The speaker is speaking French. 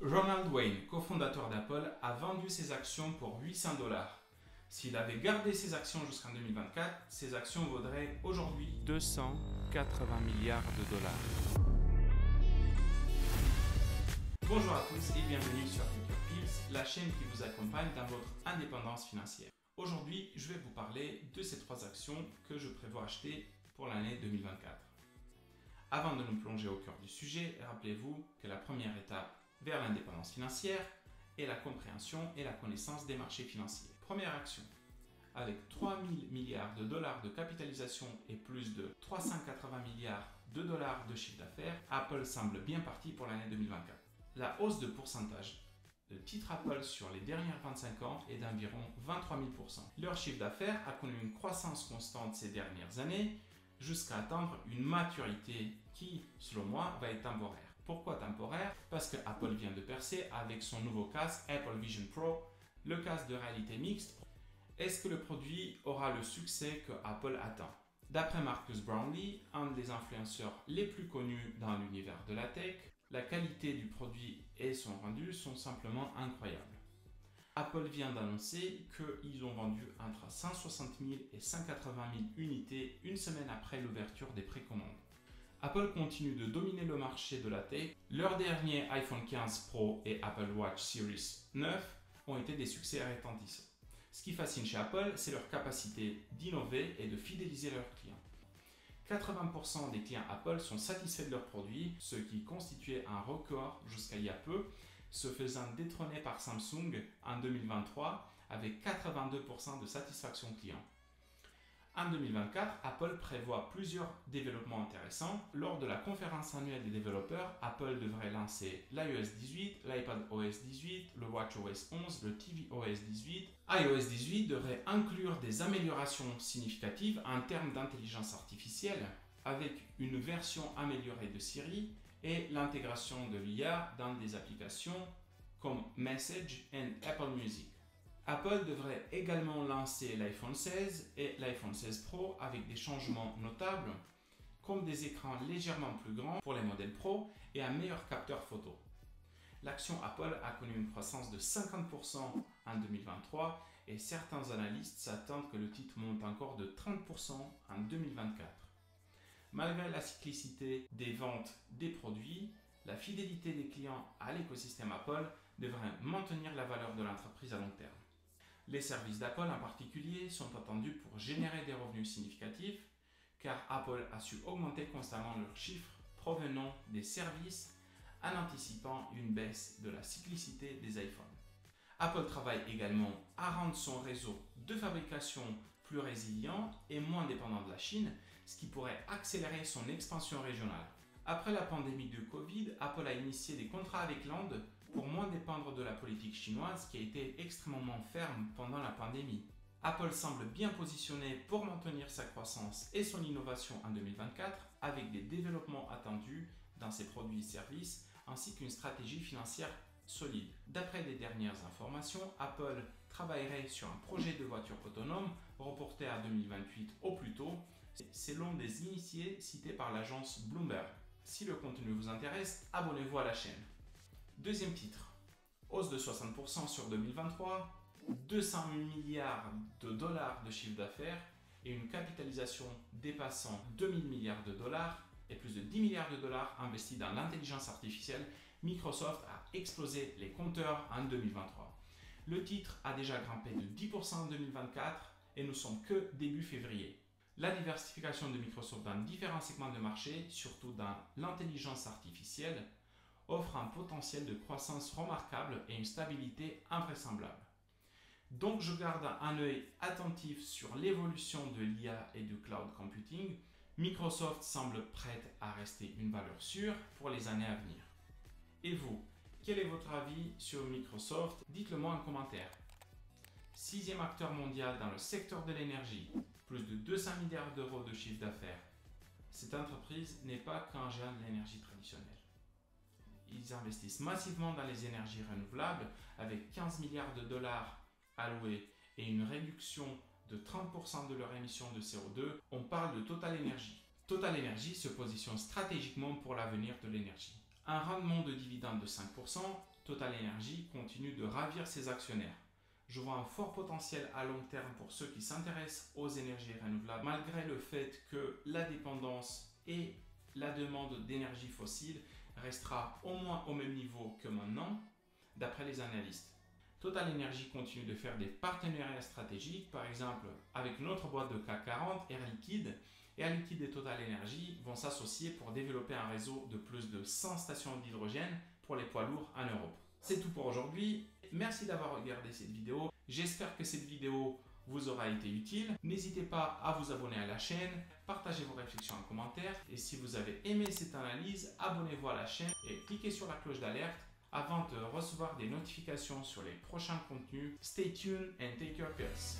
Ronald Wayne, cofondateur d'Apple, a vendu ses actions pour 800 $. S'il avait gardé ses actions jusqu'en 2024, ses actions vaudraient aujourd'hui 280 milliards de dollars. Bonjour à tous et bienvenue sur Thinkerpeals, la chaîne qui vous accompagne dans votre indépendance financière. Aujourd'hui, je vais vous parler de ces 3 actions que je prévois acheter pour l'année 2024. Avant de nous plonger au cœur du sujet, rappelez-vous que la première étape vers l'indépendance financière est la compréhension et la connaissance des marchés financiers. Première action. Avec 3 000 milliards de dollars de capitalisation et plus de 380 milliards de dollars de chiffre d'affaires, Apple semble bien parti pour l'année 2024. La hausse de pourcentage de titres Apple sur les dernières 25 ans est d'environ 23 000 %. Leur chiffre d'affaires a connu une croissance constante ces dernières années jusqu'à atteindre une maturité qui, selon moi, va être temporaire. Pourquoi temporaire? Parce que Apple vient de percer avec son nouveau casque Apple Vision Pro, le casque de réalité mixte. Est-ce que le produit aura le succès que Apple attend? D'après Marcus Brownlee, un des influenceurs les plus connus dans l'univers de la tech, la qualité du produit et son rendu sont simplement incroyables. Apple vient d'annoncer qu'ils ont vendu entre 160 000 et 180 000 unités une semaine après l'ouverture des précommandes. Apple continue de dominer le marché de la tech. Leurs derniers iPhone 15 Pro et Apple Watch Series 9 ont été des succès retentissants. Ce qui fascine chez Apple, c'est leur capacité d'innover et de fidéliser leurs clients. 80% des clients Apple sont satisfaits de leurs produits, ce qui constituait un record jusqu'à il y a peu, se faisant détrôner par Samsung en 2023 avec 82% de satisfaction client. En 2024, Apple prévoit plusieurs développements intéressants. Lors de la conférence annuelle des développeurs, Apple devrait lancer l'iOS 18, l'iPad OS 18, le WatchOS 11, le tvOS 18. iOS 18 devrait inclure des améliorations significatives en termes d'intelligence artificielle, avec une version améliorée de Siri et l'intégration de l'IA dans des applications comme Message et Apple Music. Apple devrait également lancer l'iPhone 16 et l'iPhone 16 Pro avec des changements notables, comme des écrans légèrement plus grands pour les modèles Pro et un meilleur capteur photo. L'action Apple a connu une croissance de 50% en 2023 et certains analystes s'attendent que le titre monte encore de 30% en 2024. Malgré la cyclicité des ventes des produits, la fidélité des clients à l'écosystème Apple devrait maintenir la valeur de l'entreprise à long terme. Les services d'Apple en particulier sont attendus pour générer des revenus significatifs car Apple a su augmenter constamment leurs chiffres provenant des services en anticipant une baisse de la cyclicité des iPhones. Apple travaille également à rendre son réseau de fabrication plus résilient et moins dépendant de la Chine, ce qui pourrait accélérer son expansion régionale. Après la pandémie de Covid, Apple a initié des contrats avec l'Inde pour moins dépendre de la politique chinoise qui a été extrêmement ferme pendant la pandémie. Apple semble bien positionné pour maintenir sa croissance et son innovation en 2024 avec des développements attendus dans ses produits et services ainsi qu'une stratégie financière solide. D'après les dernières informations, Apple travaillerait sur un projet de voiture autonome reporté à 2028 au plus tôt, selon des initiés cités par l'agence Bloomberg. Si le contenu vous intéresse, abonnez-vous à la chaîne. Deuxième titre, hausse de 60% sur 2023, 200 milliards de dollars de chiffre d'affaires et une capitalisation dépassant 2000 milliards de dollars et plus de 10 milliards de dollars investis dans l'intelligence artificielle, Microsoft a explosé les compteurs en 2023. Le titre a déjà grimpé de 10% en 2024 et nous sommes que début février. La diversification de Microsoft dans différents segments de marché, surtout dans l'intelligence artificielle, offre un potentiel de croissance remarquable et une stabilité invraisemblable. Donc je garde un œil attentif sur l'évolution de l'IA et du cloud computing. Microsoft semble prête à rester une valeur sûre pour les années à venir. Et vous, quel est votre avis sur Microsoft? Dites-le moi en commentaire. 6e acteur mondial dans le secteur de l'énergie, plus de 200 milliards d'euros de chiffre d'affaires. Cette entreprise n'est pas qu'un géant de l'énergie traditionnelle. Ils investissent massivement dans les énergies renouvelables avec 15 milliards de dollars alloués et une réduction de 30% de leur émission de CO2. On parle de Total Energy. Total Energy se positionne stratégiquement pour l'avenir de l'énergie. Un rendement de dividende de 5%, Total Energy continue de ravir ses actionnaires. Je vois un fort potentiel à long terme pour ceux qui s'intéressent aux énergies renouvelables, malgré le fait que la dépendance et la demande d'énergie fossile restera au moins au même niveau que maintenant, d'après les analystes. Total Energy continue de faire des partenariats stratégiques, par exemple avec notre boîte de CAC 40, Air Liquide. Air Liquide et Total Energy vont s'associer pour développer un réseau de plus de 100 stations d'hydrogène pour les poids lourds en Europe. C'est tout pour aujourd'hui. Merci d'avoir regardé cette vidéo. J'espère que cette vidéo vous aura été utile. N'hésitez pas à vous abonner à la chaîne, partagez vos réflexions en commentaire. Et si vous avez aimé cette analyse, abonnez-vous à la chaîne et cliquez sur la cloche d'alerte avant de recevoir des notifications sur les prochains contenus. Stay tuned and take your pills.